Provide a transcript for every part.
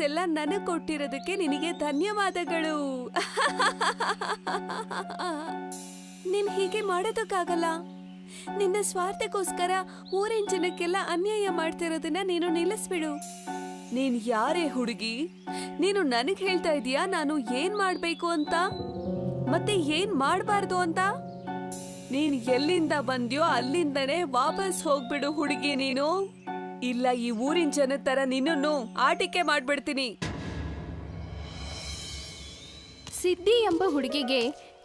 ಇದೆಲ್ಲ ನನಗ್ ಕೊಟ್ಟಿರೋದಕ್ಕೆ ನಿನಗೆ ಧನ್ಯವಾದಗಳು. ನೀನ್ ಹೀಗೆ ಮಾಡೋದಕ್ಕಾಗಲ್ಲ. ನಿನ್ನ ಸ್ವಾರ್ಥಕ್ಕೋಸ್ಕರ ಊರಿನ ಜನಕ್ಕೆಲ್ಲ ಅನ್ಯಾಯ ಮಾಡ್ತಿರೋದನ್ನ ನೀನು ನಿಲ್ಲಿಸ್ಬಿಡು. ನೀನ್ ಯಾರೇ ಹುಡುಗಿ? ನೀನು ನನಗ್ ಹೇಳ್ತಾ ಇದೀಯಾ ನಾನು ಏನ್ ಮಾಡ್ಬೇಕು ಅಂತ ಮತ್ತೆ ಏನ್ ಮಾಡ್ಬಾರ್ದು ಅಂತ? ನೀನ್ ಎಲ್ಲಿಂದ ಬಂದ್ಯೋ ಅಲ್ಲಿಂದನೇ ವಾಪಸ್ ಹೋಗ್ಬಿಡು ಹುಡುಗಿ ನೀನು. ಇಲ್ಲ ಈ ಊರಿನ ಜನ ತರ ನಿನ್ನನ್ನು ಆಟಿಕೆ ಮಾಡ್ಬಿಡ್ತೀನಿ. ಸಿದ್ಧಿ ಎಂಬ ಹುಡುಗಿಗೆ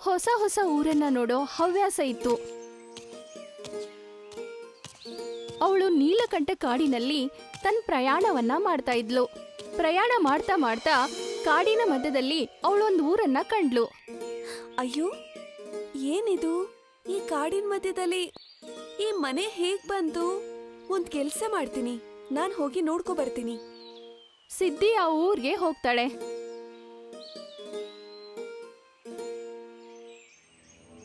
ಹೊಸ ಹೊಸ ಊರನ್ನ ನೋಡೋ ಹವ್ಯಾಸ ಇತ್ತು. ಅವಳು ನೀಲಕಂಠ ಕಾಡಿನಲ್ಲಿ ತನ್ನ ಪ್ರಯಾಣವನ್ನ ಮಾಡ್ತಾ ಇದ್ಲು. ಪ್ರಯಾಣ ಮಾಡ್ತಾ ಮಾಡ್ತಾ ಕಾಡಿನ ಮಧ್ಯದಲ್ಲಿ ಅವಳೊಂದು ಊರನ್ನ ಕಂಡ್ಲು. ಅಯ್ಯೋ, ಏನಿದು? ಈ ಕಾಡಿನ ಮಧ್ಯದಲ್ಲಿ ಈ ಮನೆ ಹೇಗ್ ಬಂತು? ಒಂದ್ ಕೆಲ್ಸ ಮಾಡ್ತೀನಿ, ನಾನ್ ಹೋಗಿ ನೋಡ್ಕೊ ಬರ್ತೀನಿ. ಸಿದ್ಧಿ ಆ ಊರ್ಗೆ ಹೋಗ್ತಾಳೆ.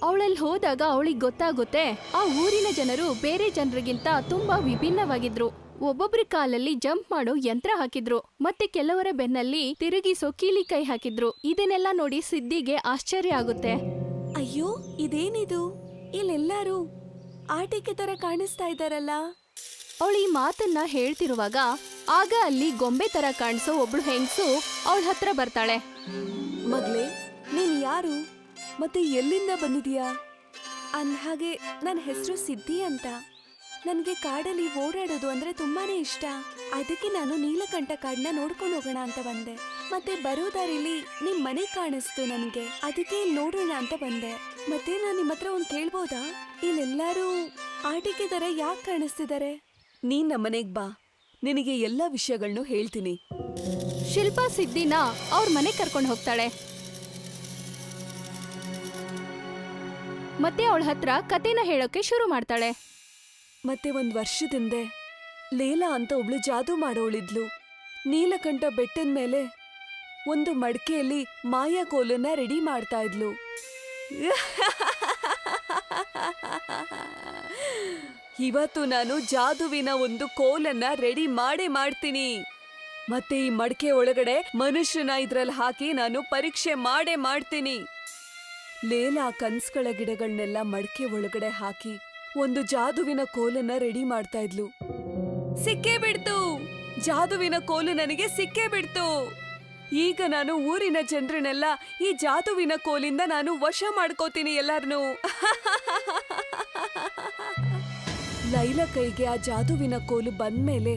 ಅವಳಲ್ಲಿ ಹೋದಾಗ ಅವಳಿಗೆ ಗೊತ್ತಾಗುತ್ತೆ ಆ ಊರಿನ ಜನರು ಬೇರೆ ಜನರಿಗಿಂತ ತುಂಬಾ ವಿಭಿನ್ನವಾಗಿದ್ರು. ಒಬ್ಬೊಬ್ರ ಕಾಲಲ್ಲಿ ಜಂಪ್ ಮಾಡೋ ಯಂತ್ರ ಹಾಕಿದ್ರು, ಮತ್ತೆ ಕೆಲವರ ಬೆನ್ನಲ್ಲಿ ತಿರುಗಿಸೋ ಕೀಲಿಕೈ ಹಾಕಿದ್ರು. ಇದನ್ನೆಲ್ಲ ನೋಡಿ ಸಿದ್ಧಿಗೆ ಆಶ್ಚರ್ಯ ಆಗುತ್ತೆ. ಅಯ್ಯೋ, ಇದೇನಿದು? ಇಲ್ಲೆಲ್ಲಾರು ಆಟಿಕೆ ತರ ಕಾಣಿಸ್ತಾ ಇದ್ದಾರಲ್ಲ. ಅವಳು ಈ ಮಾತನ್ನ ಹೇಳ್ತಿರುವಾಗ ಆಗ ಅಲ್ಲಿ ಗೊಂಬೆ ತರ ಕಾಣಿಸೋ ಒಬ್ಳು ಹೆಂಗ್ಸು ಅವಳ ಹತ್ರ ಬರ್ತಾಳೆ. ಮಗ್ಲೇ, ನೀನ್ ಯಾರು ಮತ್ತೆ ಎಲ್ಲಿಂದ ಬಂದಿದೀಯಾ? ಅಂದ್ಹಾಗೆ ನನ್ನ ಹೆಸರು ಸಿದ್ಧಿ ಅಂತ. ನನ್ಗೆ ಕಾಡಲ್ಲಿ ಓಡಾಡೋದು ಅಂದ್ರೆ ತುಂಬಾನೇ ಇಷ್ಟ. ಅದಕ್ಕೆ ನಾನು ನೀಲಕಂಠ ಕಾಡನ್ನ ನೋಡ್ಕೊಂಡು ಹೋಗೋಣ ಅಂತ ಬಂದೆ. ಮತ್ತೆ ಬರೋ ದಾರಿಲಿ ನಿಮ್ ಮನೆ ಕಾಣಿಸ್ತು ನನ್ಗೆ, ಅದಕ್ಕೆ ಇಲ್ಲಿ ನೋಡೋಣ ಅಂತ ಬಂದೆ. ಮತ್ತೆ ನಾನ್ ನಿಮ್ ಹತ್ರ ಒಂದ್ ಕೇಳ್ಬೋದಾ? ಇಲ್ಲೆಲ್ಲಾರು ಆಟಿಕೆ ತರ ಯಾಕೆ ಕಾಣಿಸ್ತಿದ್ದಾರೆ? ನೀನ್ ನಮ್ಮನೆಗ್ ಬಾ, ನಿನಗೆ ಎಲ್ಲಾ ವಿಷಯಗಳನ್ನು ಹೇಳ್ತೀನಿ. ಶಿಲ್ಪಾ ಸಿದ್ಧಿನ ಅವ್ರ ಮನೆ ಕರ್ಕೊಂಡು ಹೋಗ್ತಾಳೆ. ಮತ್ತೆ ಅವಳ ಹತ್ರ ಕತೆನ ಹೇಳೋಕೆ ಶುರು ಮಾಡ್ತಾಳೆ. ಮತ್ತೆ ಒಂದ್ ವರ್ಷದಿಂದೆ ಲೇಲಾ ಅಂತ ಒಬ್ಳು ಜಾದೂ ಮಾಡೋಳಿದ್ಲು. ನೀಲಕಂಠ ಬೆಟ್ಟದ ಮೇಲೆ ಒಂದು ಮಡಕೆಯಲ್ಲಿ ಮಾಯಾ ಕೋಲನ್ನ ರೆಡಿ ಮಾಡ್ತಾ ಇದ್ಲು. ಇವತ್ತು ನಾನು ಜಾದುವಿನ ಒಂದು ಕೋಲನ್ನ ರೆಡಿ ಮಾಡ್ತೀನಿ. ಮತ್ತೆ ಈ ಮಡಕೆ ಒಳಗಡೆ ಮನುಷ್ಯನ ಇದ್ರಲ್ಲಿ ಹಾಕಿ ನಾನು ಪರೀಕ್ಷೆ ಮಾಡ್ತೀನಿ. ಲೇಲಾ ಕನ್ಸ್ಗಳ ಗಿಡಗಳನ್ನೆಲ್ಲ ಮಡಕೆ ಒಳಗಡೆ ಹಾಕಿ ಒಂದು ಜಾದುವಿನ ಕೋಲನ್ನ ರೆಡಿ ಮಾಡ್ತಾ ಇದ್ಲು. ಸಿಕ್ಕೇ ಬಿಡ್ತು, ಜಾದುವಿನ ಕೋಲು ನನಗೆ ಸಿಕ್ಕೇ ಬಿಡ್ತು. ಈಗ ನಾನು ಊರಿನ ಜನರನ್ನೆಲ್ಲ ಈ ಜಾದುವಿನ ಕೋಲಿಂದ ನಾನು ವಶ ಮಾಡ್ಕೋತೀನಿ ಎಲ್ಲಾರ್ನು. ಲೈಲಾ ಕೈಗೆ ಆ ಜಾದುವಿನ ಕೋಲು ಬಂದ್ಮೇಲೆ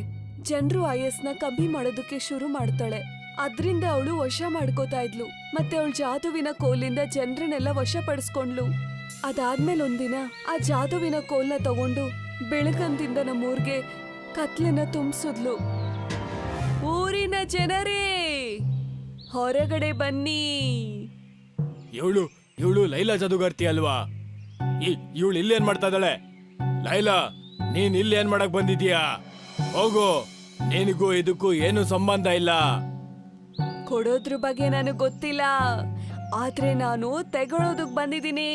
ಜನರು ಆಯಸ್ನ ಕಮ್ಮಿ ಮಾಡೋದಕ್ಕೆ ಶುರು ಮಾಡ್ತಾಳೆ. ಅದ್ರಿಂದ ಅವಳು ವಶ ಮಾಡ್ಕೋತಾ ಇದ್ಲು. ಮತ್ತೆ ಅವಳು ಜಾದುವಿನ ಕೋಲಿಂದ ಜನರನ್ನೆಲ್ಲ ವಶಪಡಿಸ್ಕೊಂಡ್ಲು. ಅದಾದ್ಮೇಲೆ ಒಂದಿನ ಆ ಜಾದುವಿನ ಕೋಲ್ನ ತಗೊಂಡು ಬೆಳಗಂದಿಂದ ನಮ್ಮೂರ್ಗೆ ಕತ್ಲನ್ನ ತುಂಬಿಸಿದ್ಲು. ಊರಿನ ಜನರೇ ಹೊರಗಡೆ ಬನ್ನಿ. ಇವಳು ಲೈಲಾ ಜಾದುಗಾರ್ತಿ ಅಲ್ವಾ? ಇವಳು ಇಲ್ಲೇನ್ ಮಾಡ್ತಾ ಇದ್ದಾಳೆ? ಲೈಲಾ, ನೀನ್ ಇಲ್ಲೇನ್ ಮಾಡಕ್ ಬಂದಿದ್ಯಾ? ಹೋಗು, ನಿನಗೂ ಇದಕ್ಕೂ ಏನು ಸಂಬಂಧ ಇಲ್ಲ. ಕೊಡೋದ್ರ ಬಗ್ಗೆ ನನಗೆ ಗೊತ್ತಿಲ್ಲ, ಆದ್ರೆ ನಾನು ತೆಗೊಳೋದಕ್ ಬಂದಿದ್ದೀನಿ.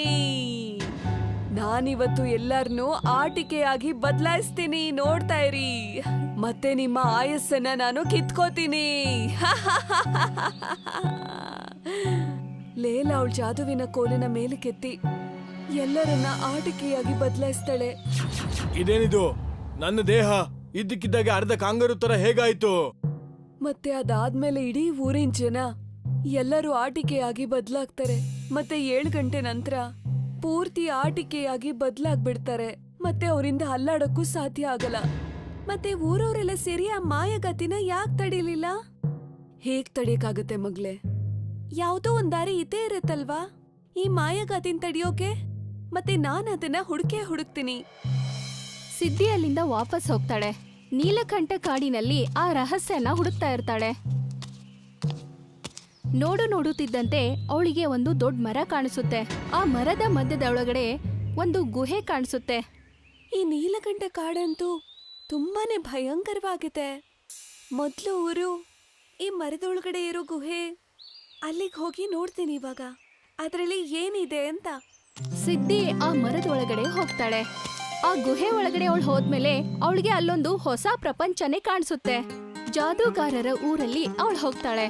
ನಾನಿವತ್ತು ಎಲ್ಲಾರನ್ನೂ ಆಟಿಕೆಯಾಗಿ ಬದಲಾಯಿಸ್ತೀನಿ, ನೋಡ್ತಾ ಇರಿ. ಮತ್ತೆ ನಿಮ್ಮ ಆಯಸ್ಸನ್ನ ನಾನು ಕಿತ್ಕೋತೀನಿ. ಲೇಲಾ ಅವಳ ಜಾದುವಿನ ಕೋಲಿನ ಮೇಲೆ ಕೆತ್ತಿ ಎಲ್ಲರನ್ನ ಆಟಿಕೆಯಾಗಿ ಬದಲಾಯಿಸ್ತಾಳೆ. ಇದೇನಿದು? ನನ್ನ ದೇಹ ಇದ್ದಕ್ಕಿದ್ದಾಗೆ ಅರ್ಧ ಕಾಂಗರು ತರ ಹೇಗಾಯ್ತು? ಮತ್ತೆ ಅದಾದ್ಮೇಲೆ ಇಡೀ ಊರಿನ ಜನ ಎಲ್ಲರೂ ಆಟಿಕೆಯಾಗಿ ಬದಲಾಗ್ತಾರೆ. ಮತ್ತೆ 7 ಗಂಟೆ ನಂತರ ಪೂರ್ತಿ ಆಟಿಕೆಯಾಗಿ ಬದಲಾಗ್ಬಿಡ್ತಾರೆ. ಮತ್ತೆ ಅವರಿಂದ ಅಲ್ಲಾಡಕ್ಕೂ ಸಾಧ್ಯ ಆಗಲ್ಲ. ಮತ್ತೆ ಊರವರೆಲ್ಲ ಸೇರಿ ಆ ಮಾಯಗತಿನ ಯಾಕೆ ತಡೀಲಿಲ್ಲ? ಹೇಗ್ ತಡಿಯಕ್ಕಾಗತ್ತೆ ಮಗ್ಲೆ? ಯಾವ್ದೋ ಒಂದ್ ದಾರಿ ಇದ್ದೇ ಇರತ್ತಲ್ವಾ ಈ ಮಾಯಗತಿನ ತಡಿಯೋಕೆ. ಮತ್ತೆ ನಾನ್ ಅದನ್ನ ಹುಡುಕ್ತೀನಿ. ಸಿದ್ಧಿ ಅಲ್ಲಿಂದ ವಾಪಸ್ ಹೋಗ್ತಾಳೆ. ನೀಲಕಂಠ ಕಾಡಿನಲ್ಲಿ ಆ ರಹಸ್ಯನ ಹುಡುಕ್ತಾ ಇರ್ತಾಳೆ. ನೋಡುತ್ತಿದ್ದಂತೆ ಅವಳಿಗೆ ಒಂದು ದೊಡ್ಡ ಮರ ಕಾಣಿಸುತ್ತೆ. ಆ ಮರದ ಮಧ್ಯದ ಒಳಗಡೆ ಒಂದು ಗುಹೆ ಕಾಣಿಸುತ್ತೆ. ಈ ನೀಲಕಂಠ ಕಾಡಂತೂ ತುಂಬಾನೇ ಭಯಂಕರವಾಗಿದೆ. ಮೊದ್ಲು ಊರು ಈ ಮರದೊಳಗಡೆ ಇರೋ ಗುಹೆ, ಅಲ್ಲಿಗೆ ಹೋಗಿ ನೋಡ್ತೀನಿ ಇವಾಗ ಅದ್ರಲ್ಲಿ ಏನಿದೆ ಅಂತ. ಸಿದ್ಧಿ ಆ ಮರದ ಒಳಗಡೆ ಹೋಗ್ತಾಳೆ. ಆ ಗುಹೆ ಒಳಗಡೆ ಅವಳು ಹೋದ್ಮೇಲೆ ಅವಳಿಗೆ ಅಲ್ಲೊಂದು ಹೊಸ ಪ್ರಪಂಚನೇ ಕಾಣಿಸುತ್ತೆ. ಜಾದೂಗಾರರ ಊರಲ್ಲಿ ಅವಳು ಹೋಗ್ತಾಳೆ.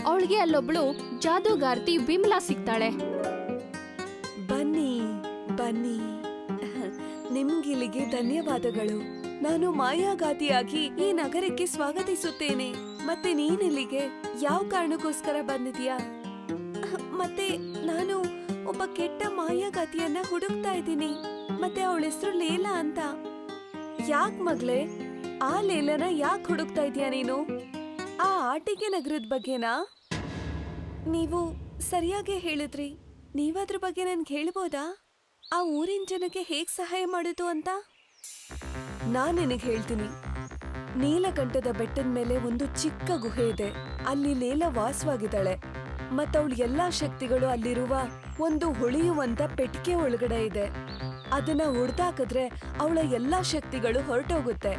ಅವಳಿಗೆ ಅಲ್ಲೊಬ್ಳು ಜಾದೂಗಾರ್ತಿ ವಿಮಲಾ ಸಿಗ್ತಾಳೆ. ಬನ್ನಿ ಬನ್ನಿ, ನಿಮ್ಗಿಲ್ಲಿಗೆ ಧನ್ಯವಾದಗಳು. ನಾನು ಮಾಯಾಗಾತಿಯಾಗಿ ಈ ನಗರಕ್ಕೆ ಸ್ವಾಗತಿಸುತ್ತೇನೆ. ಮತ್ತೆ ನೀನಿಲ್ಲಿಗೆ ಯಾವ ಕಾರಣಕ್ಕೋಸ್ಕರ ಬಂದಿದ್ಯಾ? ಮತ್ತೆ ನಾನು ಒಬ್ಬ ಕೆಟ್ಟ ಮಾಯಾಗಾತಿಯನ್ನ ಹುಡುಕ್ತಾ ಇದ್ದೀನಿ. ಮತ್ತೆ ಅವಳ ಹೆಸರು ಲೇಲಾ ಅಂತ. ಯಾಕ್ ಮಗ್ಳೆ, ಆ ಲೇಲನ ಯಾಕೆ ಹುಡುಕ್ತಾ ಇದೀಯಾ ನೀನು? ಆ ಆಟಿಕೆ ನಗರದ ಬಗ್ಗೆನಾ? ನೀವು ಸರಿಯಾಗಿ ಹೇಳಿದ್ರಿ. ನೀವದ್ರ ಬಗ್ಗೆ ನನ್ಗೆ ಹೇಳ್ಬೋದಾ? ಆ ಊರಿನ ಜನಕ್ಕೆ ಹೇಗ್ ಸಹಾಯ ಮಾಡಿತು ಅಂತ? ನಾನ್ ನಿನಗೆ ಹೇಳ್ತೀನಿ. ನೀಲಕಂಠದ ಬೆಟ್ಟದ ಮೇಲೆ ಒಂದು ಚಿಕ್ಕ ಗುಹೆ ಇದೆ. ಅಲ್ಲಿ ಲೇಲಾ ವಾಸವಾಗಿದ್ದಾಳೆ. ಮತ್ತವಳ ಎಲ್ಲಾ ಶಕ್ತಿಗಳು ಅಲ್ಲಿರುವ ಒಂದು ಹೊಳೆಯುವಂತ ಪೆಟ್ಟಿಗೆ ಒಳಗಡೆ ಇದೆ. ಅದನ್ನ ಹೊಡೆದಾಕಿದ್ರೆ ಅವಳ ಎಲ್ಲಾ ಶಕ್ತಿಗಳು ಹೊರಟೋಗುತ್ತೆ.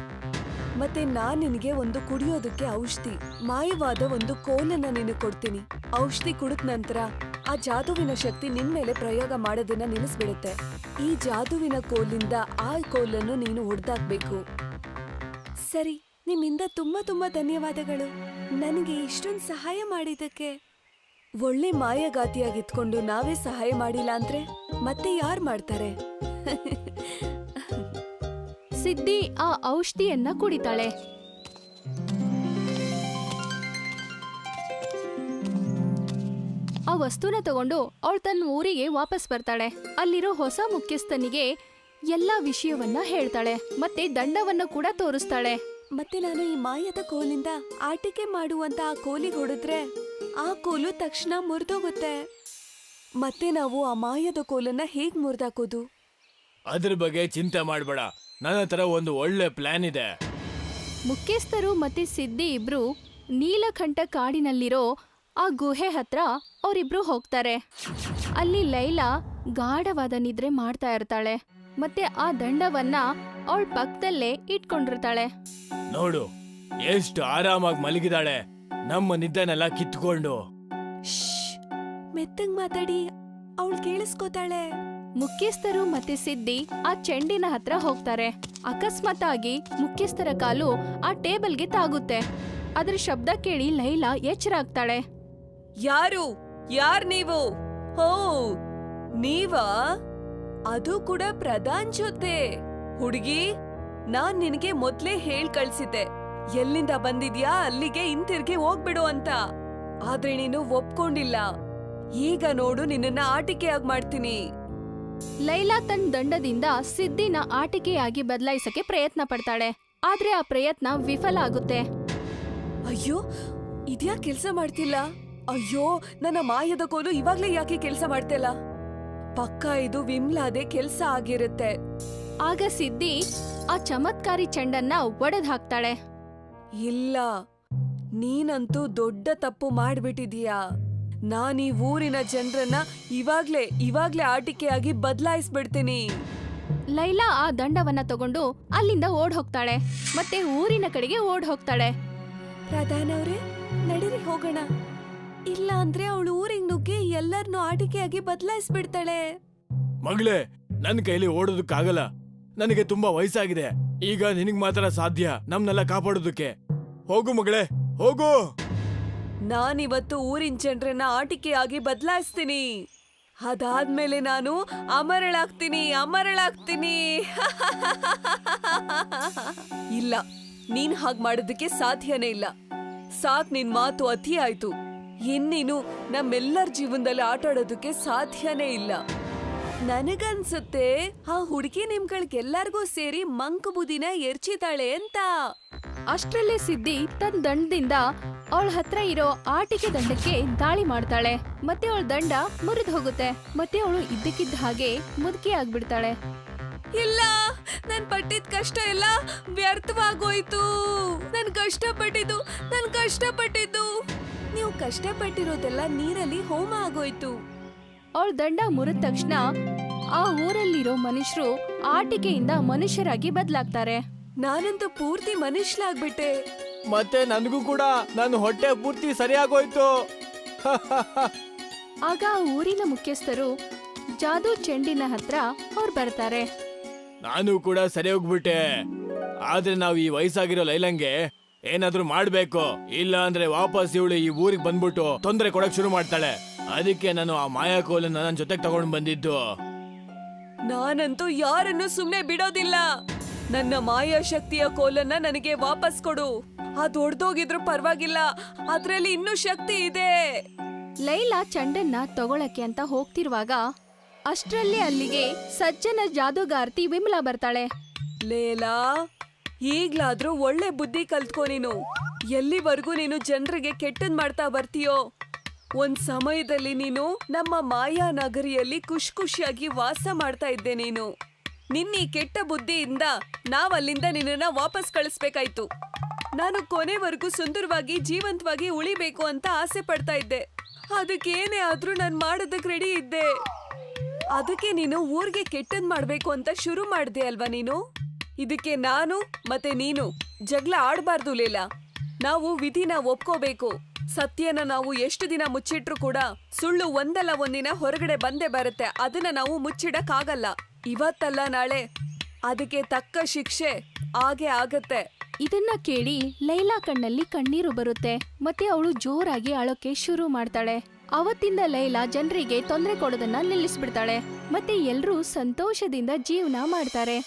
ಮತ್ತೆ ನಾನ್ ನಿನಗೆ ಒಂದು ಕುಡಿಯೋದಕ್ಕೆ ಔಷಧಿ, ಮಾಯವಾದ ಒಂದು ಕೋಲನ್ನ ನಿನಗೆ ಕೊಡ್ತೀನಿ. ಔಷಧಿ ಕುಡಿದ ನಂತರ ಆ ಜಾದುವಿನ ಶಕ್ತಿ ನಿನ್ ಮೇಲೆ ಪ್ರಯೋಗ ಮಾಡೋದನ್ನ ನಿಲ್ಲಿಸ್ಬಿಡುತ್ತೆ. ಈ ಜಾದುವಿನ ಕೋಲಿಂದ ಆ ಕೋಲನ್ನು ನೀನು ಹೊಡೆದಾಕ್ಬೇಕು. ಸರಿ, ನಿಮ್ಮಿಂದ ತುಂಬಾ ತುಂಬಾ ಧನ್ಯವಾದಗಳು. ನನಗೆ ಇಷ್ಟೊಂದು ಸಹಾಯ ಮಾಡಿದ್ದಕ್ಕೆ. ಒಳ್ಳೆ ಮಾಯಗಾತಿಯಾಗಿತ್ಕೊಂಡು ನಾವೇ ಸಹಾಯ ಮಾಡಿಲ್ಲ ಅಂದ್ರೆ ಮತ್ತೆ ಯಾರು ಮಾಡ್ತಾರೆ? ಸಿದ್ಧಿ ಆ ಔಷಧಿಯನ್ನ ಕುಡಿತಾಳೆ. ಆ ವಸ್ತುನ ತಗೊಂಡು ಅವಳು ತನ್ನ ಊರಿಗೆ ವಾಪಸ್ ಬರ್ತಾಳೆ. ಅಲ್ಲಿರೋ ಹೊಸ ಮುಖ್ಯಸ್ಥನಿಗೆ ಎಲ್ಲಾ ವಿಷಯವನ್ನ ಹೇಳ್ತಾಳೆ. ಮತ್ತೆ ದಂಡವನ್ನ ಕೂಡ ತೋರಿಸ್ತಾಳೆ. ಮತ್ತೆ ನಾನು ಈ ಮಾಯದ ಕೋಲಿಂದ ಆಟಿಕೆ ಮಾಡುವಂತ ಆ ಕೋಲಿಗೆ ಹೊಡೆದ್ರೆ ಆ ಕೋಲು ತಕ್ಷಣ ಮುರಿದೋಗುತ್ತೆ. ಮತ್ತೆ ನಾವು ಆ ಮಾಯದ ಕೋಲನ್ನ ಹೇಗ್ ಮುರಿದಾಕೋದು? ಅದ್ರ ಬಗ್ಗೆ ಚಿಂತೆ ಮಾಡ್ಬೇಡ, ನನ್ನ ಹತ್ರ ಒಂದು ಒಳ್ಳೆ ಪ್ಲಾನ್ ಇದೆ. ಮುಖ್ಯಸ್ಥರು ಮತ್ತೆ ಸಿದ್ಧಿ ಇಬ್ರು ನೀಲಕಂಠ ಕಾಡಿನಲ್ಲಿರೋ ಆ ಗುಹೆ ಹತ್ರ ಅವರಿಬ್ರು ಹೋಗ್ತಾರೆ. ಅಲ್ಲಿ ಲೈಲಾ ಗಾಢವಾದ ನಿದ್ರೆ ಮಾಡ್ತಾ ಇರ್ತಾಳೆ. ಮತ್ತೆ ಆ ದಂಡವನ್ನ ಅವಳ ಪಕ್ಕದಲ್ಲೇ ಇಟ್ಕೊಂಡಿರ್ತಾಳೆ. ನೋಡು, ಎಷ್ಟು ಆರಾಮಾಗಿ ಮಲಗಿದಾಳೆ, ನಮ್ಮ ನಿದ್ದೆನೆಲ್ಲ ಕಿತ್ಕೊಂಡು. ಮೆತ್ತಗ್ ಮಾತಾಡಿ, ಅವಳು ಕೇಳಿಸ್ಕೋತಾಳೆ. ಮುಖ್ಯಸ್ಥರು ಮತ್ತೆ ಸಿದ್ಧಿ ಆ ಚೆಂಡಿನ ಹತ್ರ ಹೋಗ್ತಾರೆ. ಅಕಸ್ಮಾತ್ ಆಗಿ ಮುಖ್ಯಸ್ಥರ ಕಾಲು ಆ ಟೇಬಲ್ಗೆ ತಾಗುತ್ತೆ. ಅದ್ರ ಶಬ್ದ ಕೇಳಿ ಲೈಲಾ ಎಚ್ಚರ ಆಗ್ತಾಳೆ. ಯಾರ್ ನೀವು? ಹೋ, ನೀವಾ? ಅದು ಕೂಡ ಪ್ರಧಾನ್ ಜೊತೆ. ಹುಡುಗಿ, ನಾನ್ ನಿನಗೆ ಮೊದ್ಲೇ ಹೇಳ್ ಕಳ್ಸಿದ್ದೆ, ಎಲ್ಲಿಂದ ಬಂದಿದ್ಯಾ ಅಲ್ಲಿಗೆ ಹಿಂತಿರ್ಗಿ ಹೋಗ್ಬಿಡು ಅಂತ. ಆದ್ರೆ ನೀನು ಒಪ್ಕೊಂಡಿಲ್ಲ. ಈಗ ನೋಡು, ನಿನ್ನನ್ನ ಆಟಿಕೆಯಾಗಿ ಮಾಡ್ತೀನಿ. ಲೈಲಾ ತನ್ನ ದಂಡದಿಂದ ಸಿದ್ಧಿನ ಆಟಿಕೆಯಾಗಿ ಬದಲಾಯಿಸಕ್ಕೆ ಪ್ರಯತ್ನ ಪಡ್ತಾಳೆ. ಆದ್ರೆ ಆ ಪ್ರಯತ್ನ ವಿಫಲ ಆಗುತ್ತೆ. ಅಯ್ಯೋ, ಇದ್ಯಾ ಕೆಲ್ಸ ಮಾಡ್ತಿಲ್ಲ? ಅಯ್ಯೋ, ನನ್ನ ಮಾಯದ ಕೋಲು ಇವಾಗ್ಲೇ ಯಾಕೆ ಕೆಲ್ಸ ಮಾಡ್ತಿಲ್ಲ? ಪಕ್ಕ ಇದು ವಿಮ್ಲಾದೆ ಕೆಲ್ಸ ಆಗಿರುತ್ತೆ. ಆಗ ಸಿದ್ಧಿ ಆ ಚಮತ್ಕಾರಿ ಚೆಂಡನ್ನ ಒಡೆದ್ ಹಾಕ್ತಾಳೆ. ಇಲ್ಲ, ನೀನಂತೂ ದೊಡ್ಡ ತಪ್ಪು ಮಾಡ್ಬಿಟ್ಟಿದೀಯಾ. ನಾನೀ ಊರಿನ ಜನರನ್ನ ಇವಾಗ್ಲೇ ಆಟಿಕೆಯಾಗಿ ಬದಲಾಯಿಸ್ಬಿಡ್ತೀನಿ. ಲೈಲಾ ಆ ದಂಡವನ್ನ ತಗೊಂಡು ಅಲ್ಲಿಂದ ಓಡ್ ಹೋಗ್ತಾಳೆ. ಮತ್ತೆ ಊರಿನ ಕಡೆಗೆ ಓಡ್ ಹೋಗ್ತಾಳೆ. ಪ್ರಧಾನ್ ಅವ್ರೆ, ನಡೀರಿ ಹೋಗೋಣ. ಇಲ್ಲ ಅಂದ್ರೆ ಅವಳು ಊರಿಗೆ ನುಗ್ಗಿ ಎಲ್ಲರನ್ನೂ ಆಟಿಕೆಯಾಗಿ ಬದಲಾಯಿಸ್ಬಿಡ್ತಾಳೆ. ಮಗಳೇ, ನನ್ನ ಕೈಲಿ ಓಡೋದಕ್ಕಾಗಲ್ಲ. ನನಗೆ ತುಂಬಾ ವಯಸ್ಸಾಗಿದೆ. ಈಗ ನಿನಗ್ ಮಾತ್ರ ಸಾಧ್ಯ ನಮ್ನೆಲ್ಲ ಕಾಪಾಡೋದಕ್ಕೆ. ಹೋಗು ಮಗಳೇ, ಹೋಗು. ನಾನಿವತ್ತು ಊರಿನ ಜನರನ್ನ ಆಟಿಕೆಯಾಗಿ ಬದಲಾಯಿಸ್ತೀನಿ. ಅದಾದ್ಮೇಲೆ ನಾನು ಅಮರಳಾಗ್ತೀನಿ. ಇಲ್ಲ, ನೀನ್ ಹಾಗ್ ಮಾಡೋದಕ್ಕೆ ಸಾಧ್ಯನೇ ಇಲ್ಲ. ಸಾಕ್, ನಿನ್ ಮಾತು ಅತಿ ಆಯ್ತು. ಇನ್ನೀನು ನಮ್ಮೆಲ್ಲರ ಜೀವನದಲ್ಲಿ ಆಟಾಡೋದಕ್ಕೆ ಸಾಧ್ಯನೇ ಇಲ್ಲ. ನನಗನ್ಸುತ್ತೆ ಆ ಹುಡುಗಿ ನಿಮ್ಗಳಿಗೆಲ್ಲರಿಗೂ ಸೇರಿ ಮಂಕು ಬುದಿನ ಎರ್ಚಿತಾಳೆ ಅಂತ. ಅಷ್ಟ್ರಲ್ಲೇ ಸಿದ್ಧಿ ತನ್ನ ದಂಡದಿಂದ ಅವಳ ಹತ್ರ ಇರೋ ಆಟಿಕೆ ದಂಡಕ್ಕೆ ದಾಳಿ ಮಾಡ್ತಾಳೆ. ಮತ್ತೆ ಅವಳ ದಂಡ ಮುರಿದು ಹೋಗುತ್ತೆ. ಮತ್ತೆ ಅವಳು ಇದ್ದಕ್ಕಿದ್ದ ಹಾಗೆ ಮುದುಕಿ ಆಗ್ಬಿಡ್ತಾಳೆ. ಇಲ್ಲ, ನನ್ ಪಟ್ಟಿದ್ ಕಷ್ಟ ಎಲ್ಲ ವ್ಯರ್ಥವಾಗೋಯ್ತು. ನನ್ ಕಷ್ಟಪಟ್ಟಿದ್ದು ನೀವು ಕಷ್ಟಪಟ್ಟಿರೋದೆಲ್ಲ ನೀರಲ್ಲಿ ಹೋಮ ಆಗೋಯ್ತು. ಅವಳ ದಂಡ ಮುರಿದ ತಕ್ಷಣ ಆ ಊರಲ್ಲಿರೋ ಮನುಷ್ಯರು ಆಟಿಕೆಯಿಂದ ಮನುಷ್ಯರಾಗಿ ಬದಲಾಗ್ತಾರೆ. ನಾನಂತೂ ಪೂರ್ತಿ ಮನುಷ್ಯಲಾಗ್ಬಿಟ್ಟೆ. ಮತ್ತೆ ನನಗೂ ಕೂಡ ನನ್ನ ಹೊಟ್ಟೆ ಪೂರ್ತಿ ಸರಿಯಾಗೋಯ್ತು. ಆಗ ಆ ಊರಿನ ಮುಖ್ಯಸ್ಥರು ಜಾದೂ ಚೆಂಡಿನ ಹತ್ರ ಅವ್ರು ಬರ್ತಾರೆ. ನಾನು ಕೂಡ ಸರಿ ಹೋಗ್ಬಿಟ್ಟೆ. ಆದ್ರೆ ನಾವು ಈ ವಯಸ್ಸಾಗಿರೋ ಲೈಲಂಗೆ ಏನಾದ್ರೂ ಮಾಡ್ಬೇಕು, ಇಲ್ಲ ಅಂದ್ರೆ ವಾಪಸ್ ಇವಳು ಈ ಊರಿಗೆ ಬಂದ್ಬಿಟ್ಟು ತೊಂದರೆ ಕೊಡಕ್ ಶುರು ಮಾಡ್ತಾಳೆ. ಅದಕ್ಕೆ ನಾನು ಆ ಮಾಯಾಕೋಲನ್ನ ನನ್ನ ಜೊತೆಗೆ ತಗೊಂಡ್ ಬಂದಿದ್ದು. ನಾನಂತೂ ಯಾರನ್ನು ಸುಮ್ನೆ ಬಿಡೋದಿಲ್ಲ. ನನ್ನ ಮಾಯಾಶಕ್ತಿಯ ಕೋಲನ್ನ ನನಗೆ ವಾಪಸ್ ಕೊಡು. ಅದು ಒಡ್ದೋಗಿದ್ರು ಪರವಾಗಿಲ್ಲ, ಅದ್ರಲ್ಲಿ ಇನ್ನೂ ಶಕ್ತಿ ಇದೆ. ಲೈಲಾ ಚಂಡನ್ನ ತಗೊಳಕ್ಕೆ ಅಂತ ಹೋಗ್ತಿರುವಾಗ ಅಷ್ಟ್ರಲ್ಲಿ ಅಲ್ಲಿಗೆ ಸಜ್ಜನ ಜಾದೂಗಾರ್ತಿ ವಿಮಲಾ ಬರ್ತಾಳೆ. ಲೇಲಾ, ಈಗ್ಲಾದ್ರೂ ಒಳ್ಳೆ ಬುದ್ಧಿ ಕಲ್ತ್ಕೊ ನೀನು. ಎಲ್ಲಿವರೆಗೂ ನೀನು ಜನರಿಗೆ ಕೆಟ್ಟದ್ ಮಾಡ್ತಾ ಬರ್ತೀಯೋ. ಒಂದ್ ಸಮಯದಲ್ಲಿ ನೀನು ನಮ್ಮ ಮಾಯಾ ನಗರಿಯಲ್ಲಿ ಖುಷಿಯಾಗಿ ವಾಸ ಮಾಡ್ತಾ ಇದ್ದೆ. ನೀನು ನಿನ್ನ ಈ ಕೆಟ್ಟ ಬುದ್ಧಿಯಿಂದ ನಾವಲ್ಲಿಂದ ನಿನ್ನನ್ನ ವಾಪಸ್ ಕಳಿಸ್ಬೇಕಾಯ್ತು. ನಾನು ಕೊನೆವರೆಗೂ ಸುಂದರವಾಗಿ ಜೀವಂತವಾಗಿ ಉಳಿಬೇಕು ಅಂತ ಆಸೆ ಪಡ್ತಾ ಇದ್ದೆ. ಅದಕ್ಕೇನೇ ಆದ್ರೂ ನಾನು ಮಾಡೋದಕ್ಕೆ ರೆಡಿ ಇದ್ದೆ. ಅದಕ್ಕೆ ನೀನು ಊರಿಗೆ ಕೆಟ್ಟದ್ ಮಾಡ್ಬೇಕು ಅಂತ ಶುರು ಮಾಡ್ದೆ ಅಲ್ವಾ ನೀನು? ಇದಕ್ಕೆ ನಾನು ಮತ್ತೆ ನೀನು ಜಗಳ ಆಡಬಾರ್ದು ಲೀಲಾ. ನಾವು ವಿಧಿನ ಒಪ್ಕೋಬೇಕು. ಸತ್ಯನ ನಾವು ಎಷ್ಟು ದಿನ ಮುಚ್ಚಿಟ್ರು ಕೂಡ ಸುಳ್ಳು ಒಂದಲ್ಲ ಒಂದಿನ ಹೊರಗಡೆ ಬಂದೇ ಬರುತ್ತೆ. ಅದನ್ನ ನಾವು ಮುಚ್ಚಿಡಕ್ಕಾಗಲ್ಲ. ಇವತ್ತಲ್ಲ ನಾಳೆ ಅದಕ್ಕೆ ತಕ್ಕ ಶಿಕ್ಷೆ ಆಗೇ ಆಗತ್ತೆ. ಇದನ್ನ ಕೇಳಿ ಲೈಲಾ ಕಣ್ಣಲ್ಲಿ ಕಣ್ಣೀರು ಬರುತ್ತೆ. ಮತ್ತೆ ಅವಳು ಜೋರಾಗಿ ಅಳೋಕೆ ಶುರು ಮಾಡ್ತಾಳೆ. ಅವತ್ತಿಂದ ಲೈಲಾ ಜನರಿಗೆ ತೊಂದರೆ ಕೊಡೋದನ್ನ ನಿಲ್ಲಿಸ್ಬಿಡ್ತಾಳೆ. ಮತ್ತೆ ಎಲ್ರೂ ಸಂತೋಷದಿಂದ ಜೀವನ ಮಾಡ್ತಾರೆ.